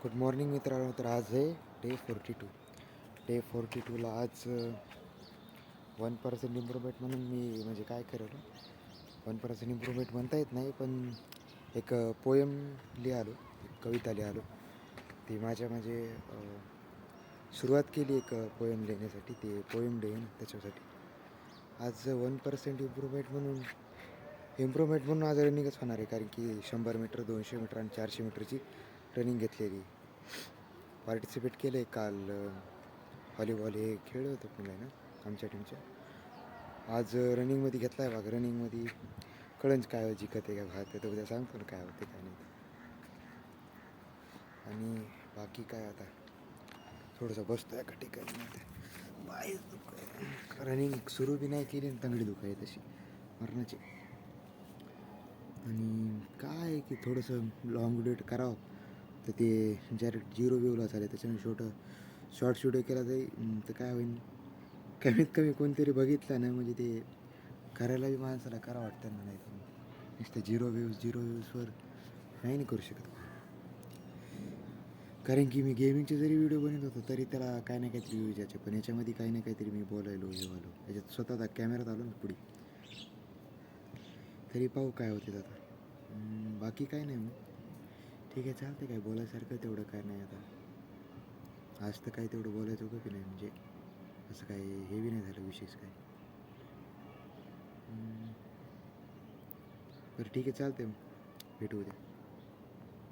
Good morning मित्रांनो. तर आज आहे डे 42. आज 1% इम्प्रूव्हमेंट म्हणून मी म्हणजे काय करेल, 1% इम्प्रूव्हमेंट म्हणता येत नाही, पण एक पोयम लिहालो, एक कविता लिहालो. ती माझ्या म्हणजे सुरुवात केली एक पोयम लिहिण्यासाठी. ते पोयम लिहीन त्याच्यासाठी आज 1% इम्प्रूव्हमेंट म्हणून आज रनिंगच होणार आहे. कारण की 100 मीटर, 200 मीटर आणि 400 मीटरची रनिंग घेतलेली. पार्टिसिपेट केलं आहे काल. व्हॉलीबॉल हे खेळलं होतं मुलांना आमच्या टीमच्या. आज रनिंगमध्ये घेतला आहे भाग. रनिंगमध्ये कळंच काय जिकत आहे का भात आहे, तर उद्या सांगतो ना काय होते काय नाही. आणि बाकी काय आता थोडंसं बसतो एका ठिकाणी. पाय रनिंग सुरू बी नाही केली आणि तंगडी दुखाय तशी मरणाची. आणि काय की थोडंसं लॉंग डेट करावं तर ते जर 0 व्ह्यूला झाले त्याच्यामुळे शॉर्ट व्हिडिओ केला जाईल तर काय होईल, कमीत कमी कोणतरी बघितलं ना म्हणजे ते करायला बी माणसाला करा वाटतं ना. नाही तर नुसतं 0 व्ह्यूजवर नाही करू शकत. कारण की मी गेमिंगचे जरी व्हिडिओ बनवत होतो तरी त्याला काही ना काहीतरी व्ह्यूज यायचे, पण याच्यामध्ये काही ना काहीतरी मी बोलायलो हे वालो याच्यात स्वतःचा कॅमेरात आलो ना पुढे. तरी पाहू काय होते आता. बाकी काय नाही मग ठीक आहे, चालते. काय बोलायसारखं तेवढं काय नाही आता. आज तर काय तेवढं बोलायचं की नाही, म्हणजे असं काही हे बी नाही झालं विशेष काय. बरं ठीक आहे, चालते मग भेटू उद्या.